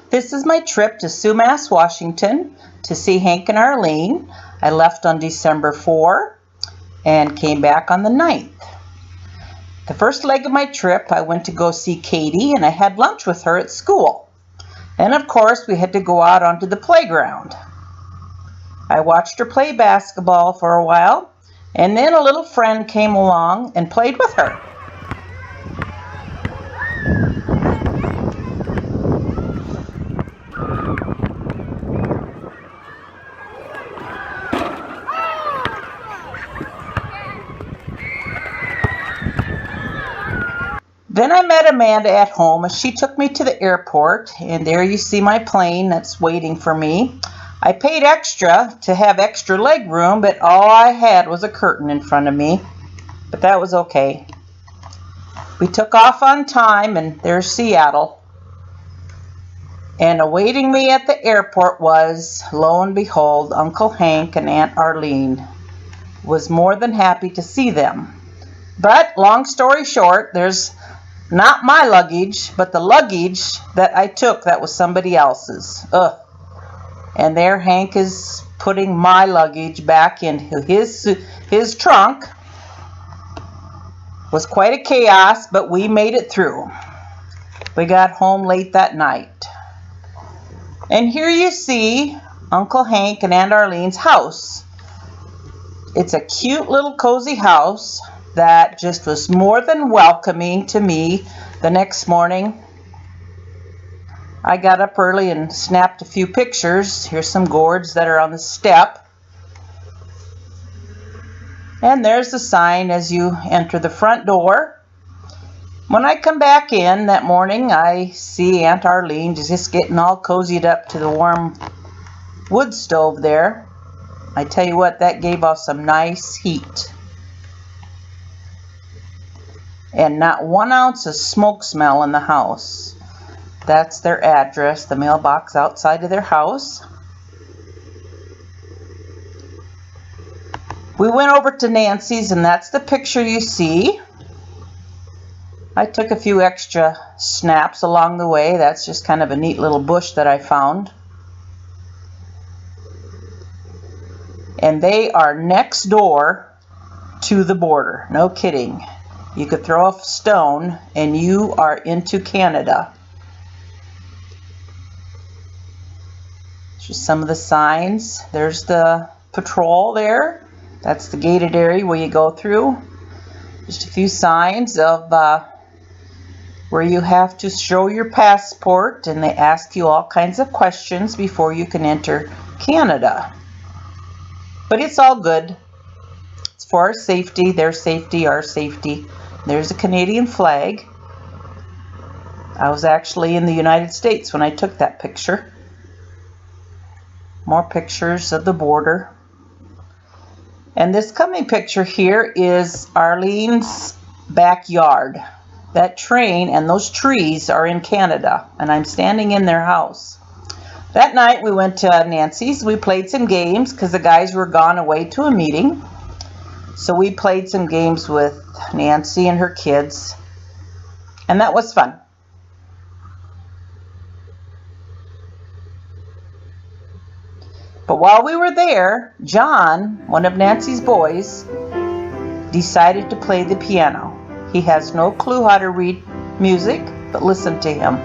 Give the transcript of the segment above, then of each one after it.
This is my trip to Sumas, Washington to see Hank and Arlene. I left on December 4 and came back on the 9th. The first leg of my trip, I went to go see Katie and I had lunch with her at school. And of course, we had to go out onto the playground. I watched her play basketball for a while, and then a little friend came along and played with her. Then I met Amanda at home and she took me to the airport, and there you see my plane that's waiting for me. I paid extra to have extra leg room, but all I had was a curtain in front of me, but that was okay. We took off on time, and there's Seattle. And awaiting me at the airport was, lo and behold, Uncle Hank and Aunt Arlene. Was more than happy to see them. But long story short, there's not my luggage, but the luggage that I took that was somebody else's. Ugh. And there Hank is putting my luggage back into his trunk. Was quite a chaos, but we made it through. We got home late that night. And here you see Uncle Hank and Aunt Arlene's house. It's a cute little cozy house that just was more than welcoming to me. The next morning, I got up early and snapped a few pictures. Here's some gourds that are on the step. And there's the sign as you enter the front door. When I come back in that morning, I see Aunt Arlene just getting all cozied up to the warm wood stove there. I tell you what, that gave off some nice heat. And not 1 ounce of smoke smell in the house. That's their address, the mailbox outside of their house. We went over to Nancy's, and that's the picture you see. I took a few extra snaps along the way. That's just kind of a neat little bush that I found. And they are next door to the border. No kidding. You could throw a stone and you are into Canada. Just some of the signs. There's the patrol there. That's the gated area where you go through. Just a few signs of where you have to show your passport, and they ask you all kinds of questions before you can enter Canada. But it's all good. It's for our safety, their safety, our safety. There's a Canadian flag. I was actually in the United States when I took that picture. More pictures of the border. And this coming picture here is Arlene's backyard. That train and those trees are in Canada, and I'm standing in their house. That night we went to Nancy's. We played some games because the guys were gone away to a meeting. So we played some games with Nancy and her kids, and that was fun. But while we were there, John, one of Nancy's boys, decided to play the piano. He has no clue how to read music, but listen to him.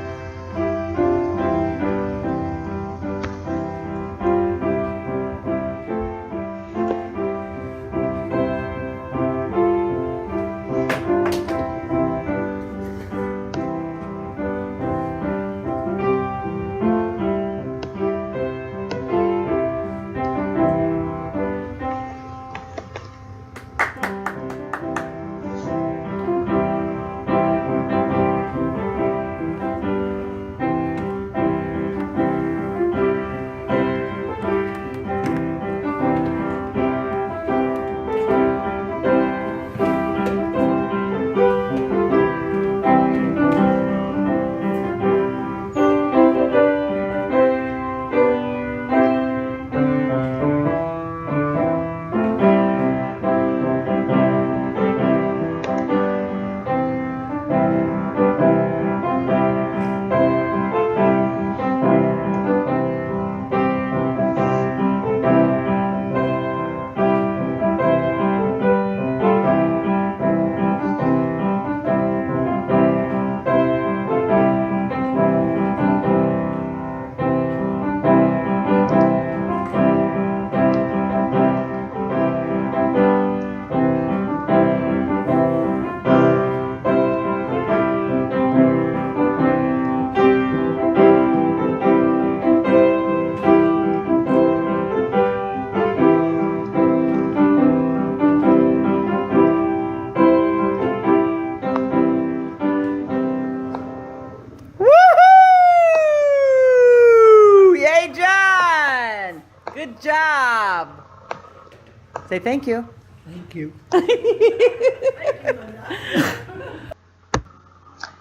Say thank you. Thank you.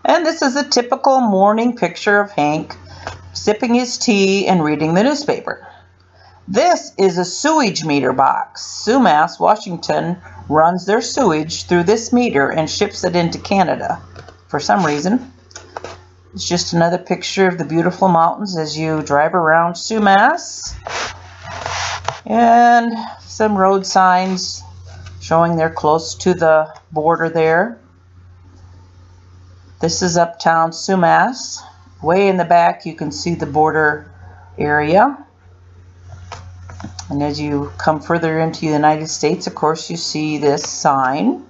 And this is a typical morning picture of Hank sipping his tea and reading the newspaper. This is a sewage meter box. Sumas Washington runs their sewage through this meter and ships it into Canada for some reason. It's just another picture of the beautiful mountains as you drive around Sumas. And some road signs showing they're close to the border there. This is uptown Sumas. Way in the back you can see the border area. And as you come further into the United States, of course, you see this sign.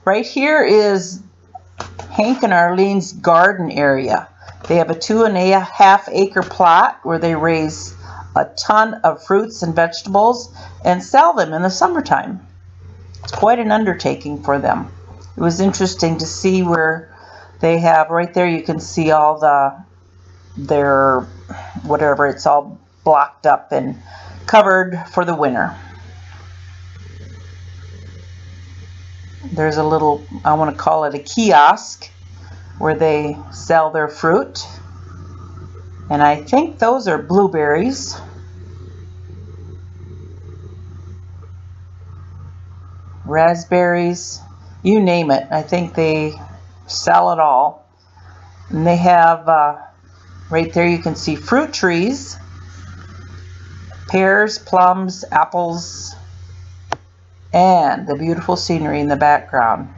Right here is Hank and Arlene's garden area. They have a 2.5 acre plot where they raise a ton of fruits and vegetables and sell them in the summertime. It's quite an undertaking for them. It was interesting to see where they have, right there you can see all their whatever, it's all blocked up and covered for the winter. There's a little, I want to call it a kiosk, where they sell their fruit. And I think those are blueberries. Raspberries, you name it. I think they sell it all. And they have, right there you can see fruit trees. Pears, plums, apples, and the beautiful scenery in the background.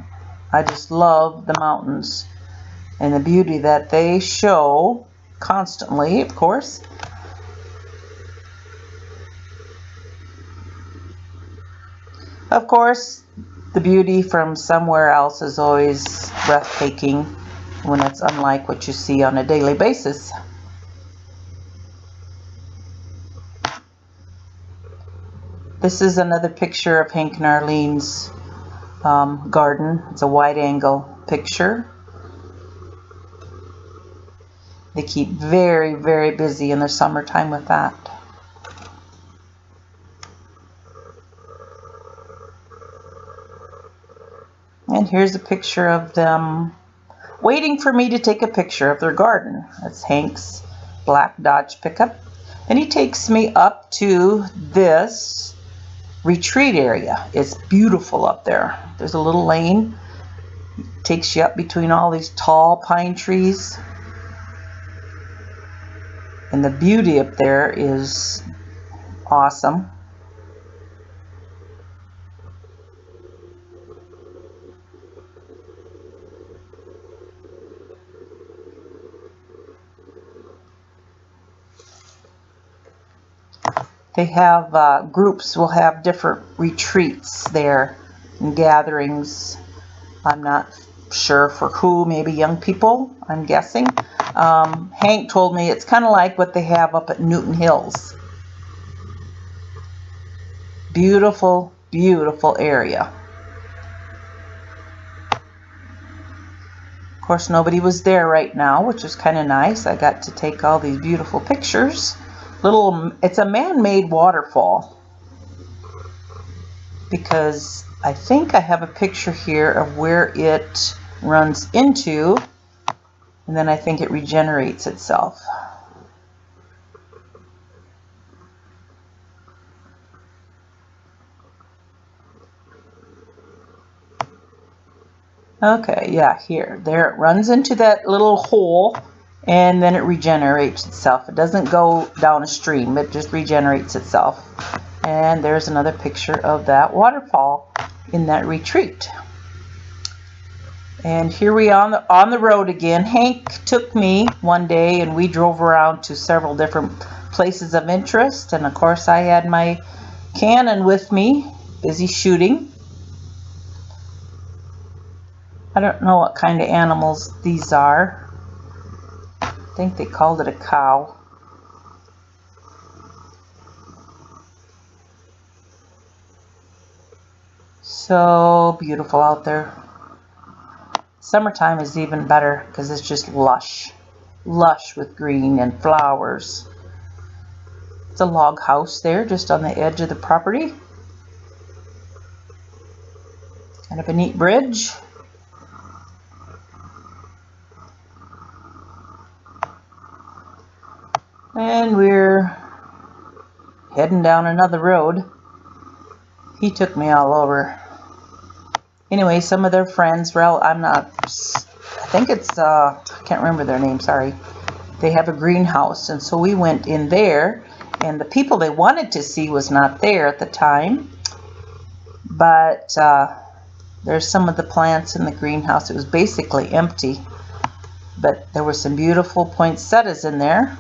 I just love the mountains and the beauty that they show constantly, of course. Of course, the beauty from somewhere else is always breathtaking when it's unlike what you see on a daily basis. This is another picture of Hank and Arlene's garden. It's a wide angle picture. They keep very, very busy in the summertime with that. And here's a picture of them waiting for me to take a picture of their garden. That's Hank's black Dodge pickup. And he takes me up to this retreat area. It's beautiful up there. There's a little lane. It takes you up between all these tall pine trees. And the beauty up there is awesome. They have groups will have different retreats there and gatherings. I'm not sure for who, maybe young people, I'm guessing. Hank told me it's kind of like what they have up at Newton Hills. Beautiful, beautiful area. Of course, nobody was there right now, which is kind of nice. I got to take all these beautiful pictures. It's a man-made waterfall, because I think I have a picture here of where it runs into, and then I think it regenerates itself. Okay, yeah, there it runs into that little hole, and then it regenerates itself. It doesn't go down a stream, it just regenerates itself. And there's another picture of that waterfall in that retreat. And here we are on the road again. Hank took me one day and we drove around to several different places of interest. And of course I had my Canon with me, busy shooting. I don't know what kind of animals these are. I think they called it a cow. So beautiful out there. Summertime is even better because it's just lush with green and flowers. It's a log house there just on the edge of the property. Kind of a neat bridge. And we're heading down another road. He took me all over. Anyway, some of their friends, I think it's, I can't remember their name, sorry. They have a greenhouse, and so we went in there, and the people they wanted to see was not there at the time. But there's some of the plants in the greenhouse. It was basically empty, but there were some beautiful poinsettias in there.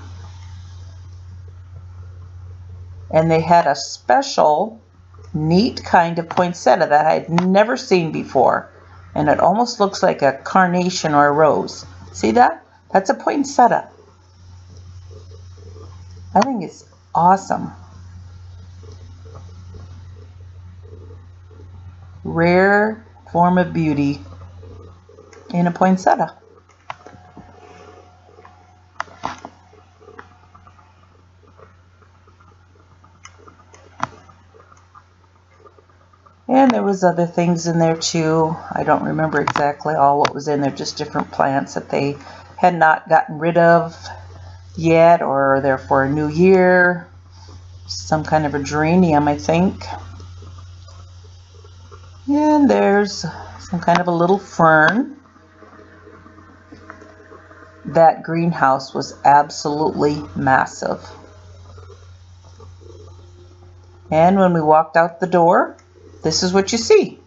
And they had a special, neat kind of poinsettia that I had never seen before. And it almost looks like a carnation or a rose. See that? That's a poinsettia. I think it's awesome. Rare form of beauty in a poinsettia. And there was other things in there too. I don't remember exactly all what was in there, just different plants that they had not gotten rid of yet, or they're for a new year. Some kind of a geranium, I think. And there's some kind of a little fern. That greenhouse was absolutely massive. And when we walked out the door, this is what you see.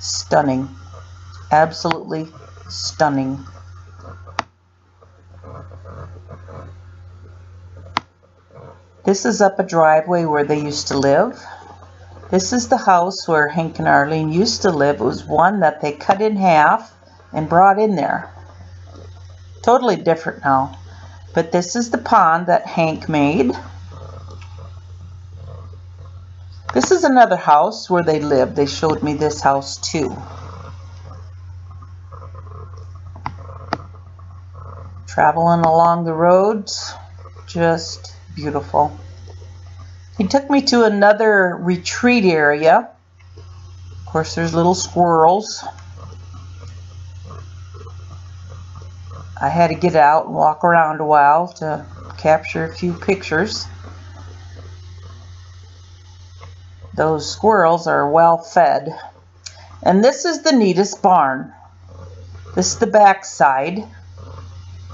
Stunning. Absolutely stunning. This is up a driveway where they used to live. This is the house where Hank and Arlene used to live. It was one that they cut in half and brought in there. Totally different now. But this is the pond that Hank made. This is another house where they lived. They showed me this house too. Traveling along the roads, just beautiful. He took me to another retreat area. Of course, there's little squirrels. I had to get out and walk around a while to capture a few pictures. Those squirrels are well fed. And this is the neatest barn. This is the back side.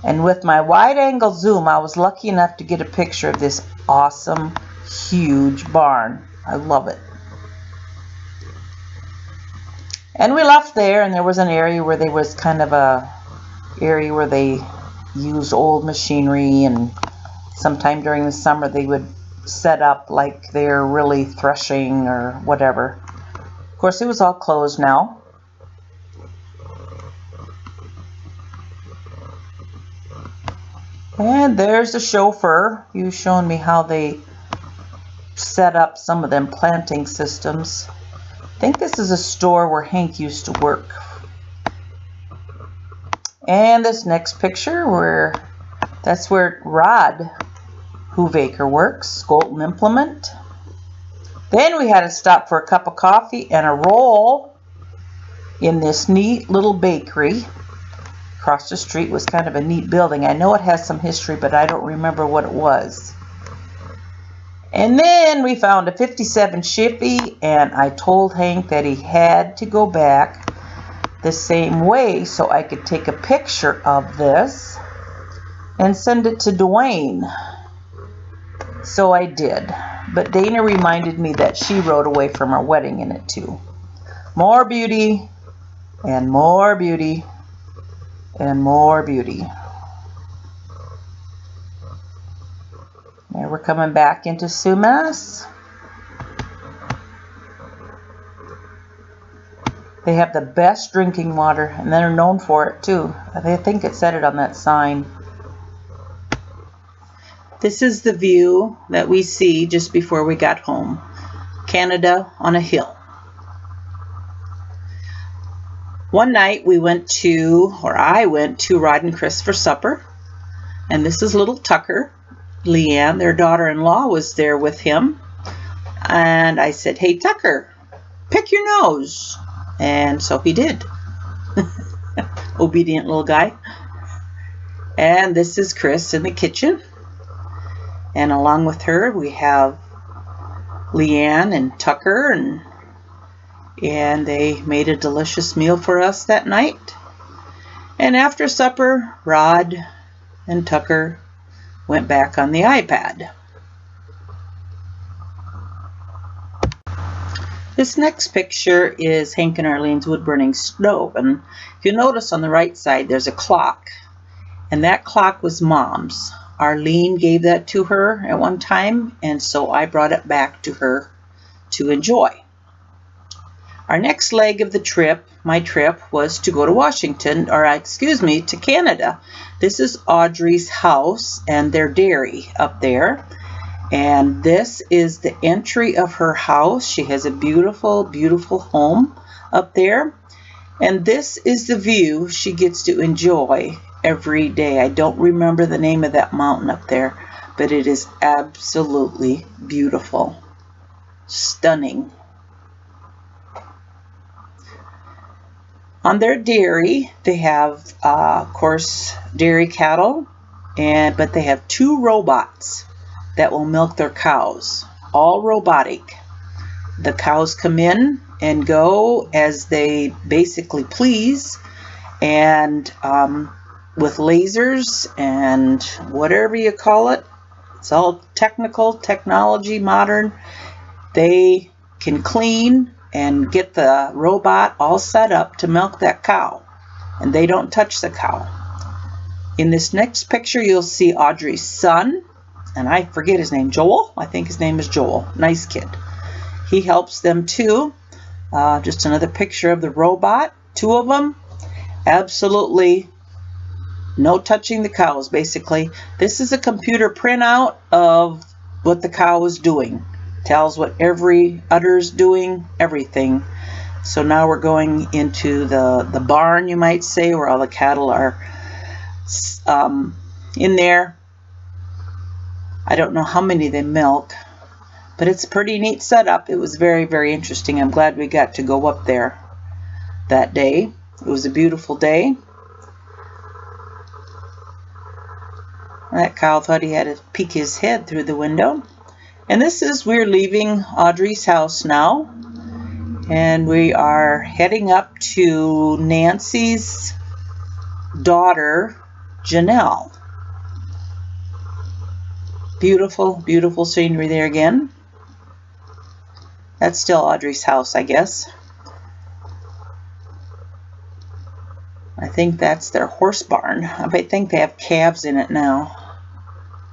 And with my wide angle zoom, I was lucky enough to get a picture of this awesome, huge barn. I love it. And we left there, and there was an area where there was kind of a area where they used old machinery, and sometime during the summer they would set up like they're really threshing or whatever. Of course, it was all closed now. And there's the chauffeur. He was showing me how they set up some of them planting systems. I think this is a store where Hank used to work. And this next picture, that's where Rod Hoovaker works, Golden Implement. Then we had to stop for a cup of coffee and a roll in this neat little bakery. Across the street was kind of a neat building. I know it has some history, but I don't remember what it was. And then we found a 57 Chevy, and I told Hank that he had to go back the same way so I could take a picture of this and send it to Dwayne. So I did. But Dana reminded me that she rode away from our wedding in it too. More beauty, and more beauty, and more beauty. There we're coming back into Sumas. They have the best drinking water, and they're known for it too. I think it said it on that sign. This is the view that we see just before we got home. Canada on a hill. One night I went to Rod and Chris for supper. And this is little Tucker. Leanne, their daughter-in-law, was there with him. And I said, "Hey, Tucker, pick your nose. And so he did. Obedient little guy. And this is Chris in the kitchen. And along with her, we have Leanne and Tucker, and they made a delicious meal for us that night. And after supper, Rod and Tucker went back on the iPad. This next picture is Hank and Arlene's wood-burning stove, and if you notice on the right side there's a clock, and that clock was Mom's. Arlene gave that to her at one time, and so I brought it back to her to enjoy. Our next leg of the trip, my trip, was to go to Washington, or excuse me, to Canada. This is Audrey's house and their dairy up there. And this is the entry of her house. She has a beautiful, beautiful home up there. And this is the view she gets to enjoy every day. I don't remember the name of that mountain up there, but it is absolutely beautiful. Stunning. On their dairy, they have, of course, dairy cattle, but they have 2 robots that will milk their cows, all robotic. The cows come in and go as they basically please, and with lasers and whatever you call it, it's all technology, modern. They can clean and get the robot all set up to milk that cow, and they don't touch the cow. In this next picture, you'll see Audrey's son, and I forget his name, Joel? I think his name is Joel. Nice kid. He helps them too. Just another picture of the robot, 2 of them. Absolutely no touching the cows, basically. This is a computer printout of what the cow is doing. Tells what every udder's doing, everything. So now we're going into the barn, you might say, where all the cattle are in there. I don't know how many they milk, but it's a pretty neat setup. It was very, very interesting. I'm glad we got to go up there that day. It was a beautiful day. That cow thought he had to peek his head through the window. And this is, we're leaving Audrey's house now, and we are heading up to Nancy's daughter, Janelle. Beautiful, beautiful scenery there again. That's still Audrey's house, I guess. I think that's their horse barn. I think they have calves in it now.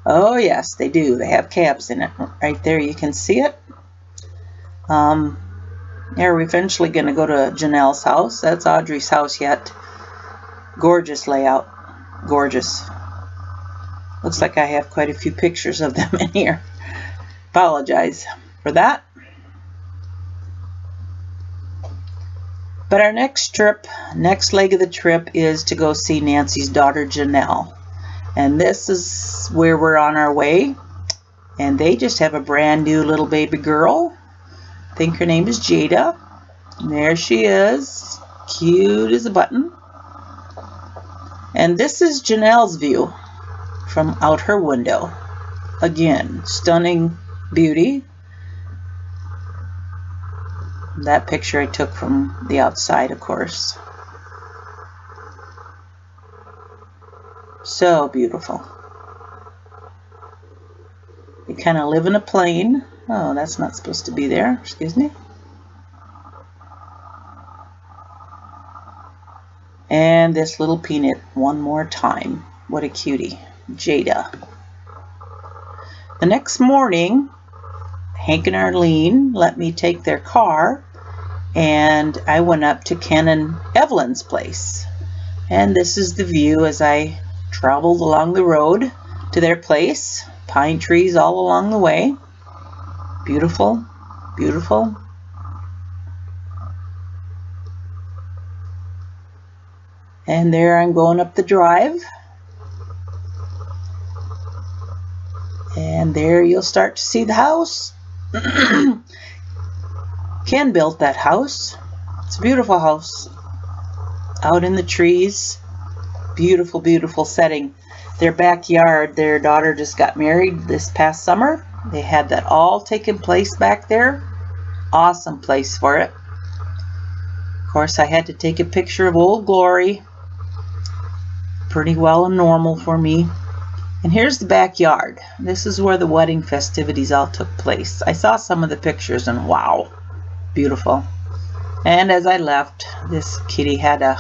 Oh yes, they do. They have calves in it. Right there, you can see it. Yeah, we're eventually going to go to Janelle's house. That's Audrey's house yet. Gorgeous layout. Gorgeous. Looks like I have quite a few pictures of them in here. Apologize for that. But our next trip, next leg of the trip, is to go see Nancy's daughter, Janelle. And this is where we're on our way. And they just have a brand new little baby girl. I think her name is Jada. And there she is. Cute as a button. And this is Janelle's view from out her window. Again, stunning beauty. That picture I took from the outside, of course. So beautiful. They kind of live in a plane. Oh, that's not supposed to be there. Excuse me. And this little peanut one more time. What a cutie. Jada. The next morning, Hank and Arlene let me take their car, and I went up to Ken and Evelyn's place. And this is the view as I traveled along the road to their place. Pine trees all along the way. Beautiful, beautiful. And there I'm going up the drive. And there you'll start to see the house. Ken built that house. It's a beautiful house. Out in the trees. Beautiful, beautiful setting. Their backyard, their daughter just got married this past summer. They had that all taking place back there. Awesome place for it. Of course, I had to take a picture of Old Glory. Pretty well and normal for me. And here's the backyard. This is where the wedding festivities all took place. I saw some of the pictures and wow, beautiful. And as I left, this kitty had to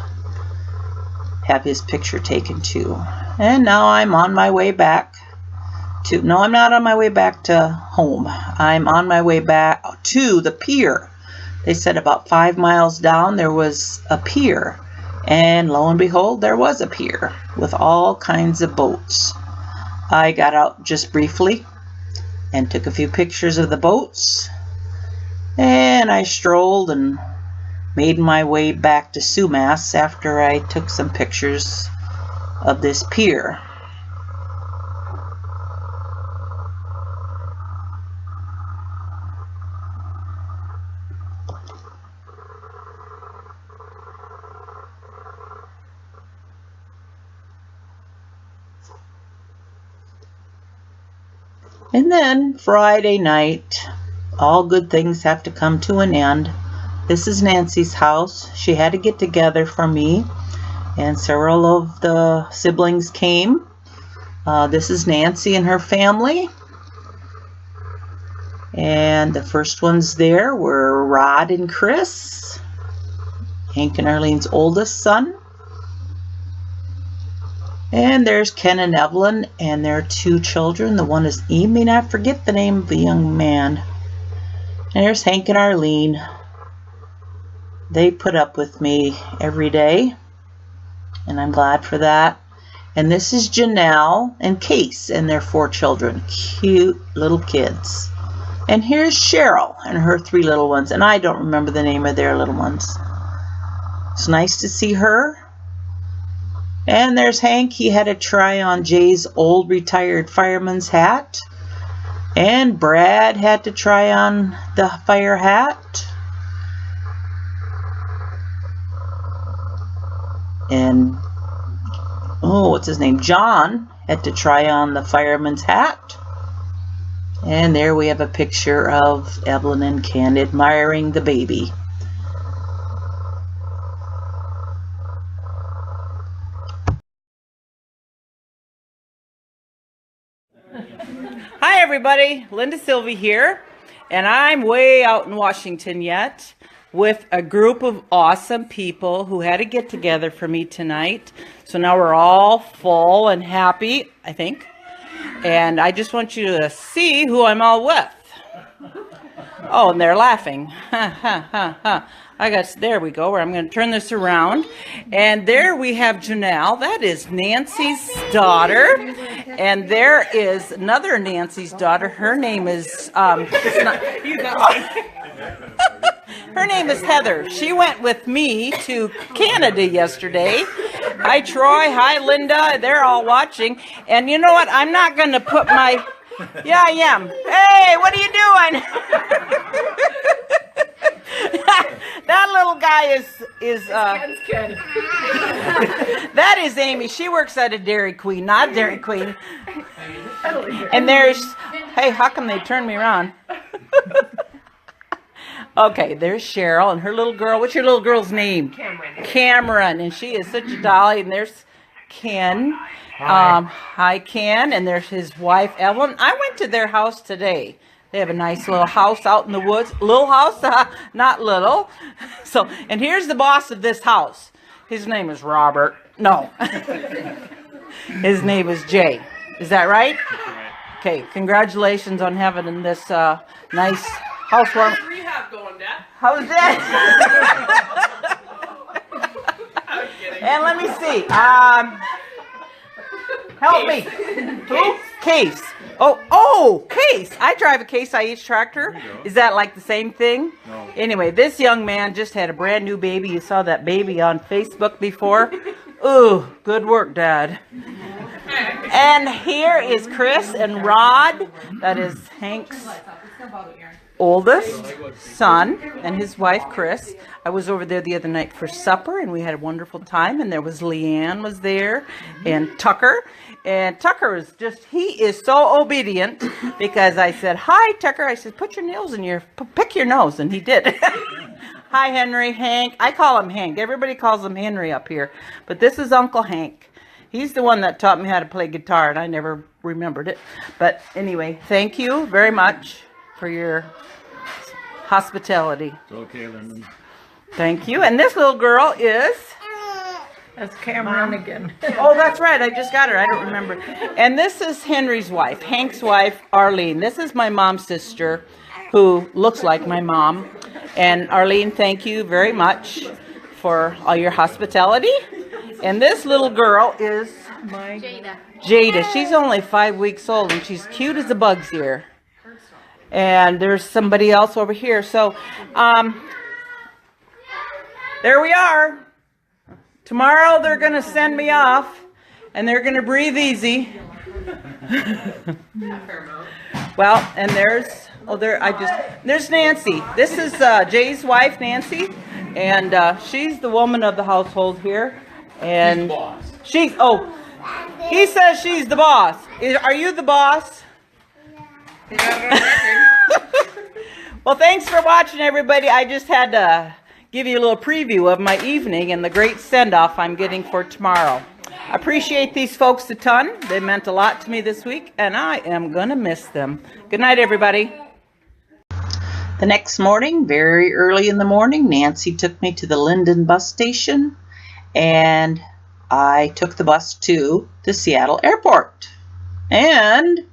have his picture taken too. And now I'm on my way back to, no, I'm not on my way back to home. I'm on my way back to the pier. They said about 5 miles down there was a pier. And lo and behold, there was a pier with all kinds of boats. I got out just briefly and took a few pictures of the boats, and I strolled and made my way back to Sumas after I took some pictures of this pier. And then Friday night, all good things have to come to an end. This is Nancy's house. She had to get together for me, and several of the siblings came. This is Nancy and her family. And the first ones there were Rod and Chris, Hank and Arlene's oldest son. And there's Ken and Evelyn and their 2 children. The one is E. May not forget the name of the young man. And there's Hank and Arlene. They put up with me every day, and I'm glad for that. And this is Janelle and Case and their 4 children. Cute little kids. And here's Cheryl and her 3 little ones, and I don't remember the name of their little ones. It's nice to see her. And there's Hank. He had to try on Jay's old retired fireman's hat. And Brad had to try on the fire hat. And, oh, what's his name? John had to try on the fireman's hat. And there we have a picture of Evelyn and Ken admiring the baby. Hi everybody, Linda Silvey here, and I'm way out in Washington yet with a group of awesome people who had to get together for me tonight. So now we're all full and happy, I think, and I just want you to see who I'm all with. Oh, and they're laughing. Ha ha ha ha. There we go, where I'm going to turn this around. And there we have Janelle. That is Nancy's daughter. And there is another Nancy's daughter. Her name is, her name is Heather. She went with me to Canada yesterday. Hi, Troy. Hi, Linda. They're all watching. And you know what? I'm not going to put my... Yeah, I am. Hey, what are you doing? That little guy is that is Amy. She works at a Dairy Queen, not Dairy Queen. And there's, hey, how come they turned me around? Okay, there's Cheryl and her little girl. What's your little girl's name? Cameron, and she is such a dolly. And there's Ken. Hi, Ken, and there's his wife, Evelyn. I went to their house today. They have a nice little house out in the woods. Little house, not little. So, and here's the boss of this house. His name is Robert. No. His name is Jay. Is that right? Okay, congratulations on having this nice housewarming. How's rehab going, Dad? How's that? I'm kidding. And let me see. Help me. Who? Case. Oh, Case. I drive a Case IH tractor. Is that like the same thing? No. Anyway, this young man just had a brand new baby. You saw that baby on Facebook before. Ooh, good work, Dad. And here is Chris and Rod. That is Hank's oldest son and his wife, Chris. I was over there the other night for supper, and we had a wonderful time. And there was Leanne was there, and Tucker. And Tucker is just, he is so obedient because I said, hi, Tucker. I said, put your nails in your, pick your nose. And he did. Hi, Henry, Hank. I call him Hank. Everybody calls him Henry up here. But this is Uncle Hank. He's the one that taught me how to play guitar, and I never remembered it. But anyway, thank you very much for your hospitality. It's okay, Lyndon. Thank you. And this little girl is... That's Cameron again. Oh, that's right. I just got her. I don't remember. And this is Henry's wife, Hank's wife, Arlene. This is my mom's sister, who looks like my mom. And Arlene, thank you very much for all your hospitality. And this little girl is Jada. She's only 5 weeks old, and she's cute as a bug's ear. And there's somebody else over here. So, there we are. Tomorrow they're going to send me off, and they're going to breathe easy. Well, and there's Nancy. This is Jay's wife, Nancy, and she's the woman of the household here. And he says she's the boss. Are you the boss? Well, thanks for watching, everybody. I just had to give you a little preview of my evening and the great send-off I'm getting for tomorrow. I appreciate these folks a ton. They meant a lot to me this week, and I am going to miss them. Good night, everybody. The next morning, very early in the morning, Nancy took me to the Linden bus station, and I took the bus to the Seattle airport. And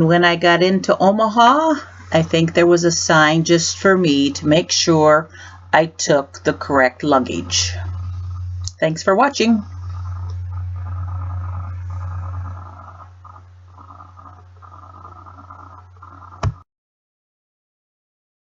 when I got into Omaha, I think there was a sign just for me to make sure I took the correct luggage. Thanks for watching.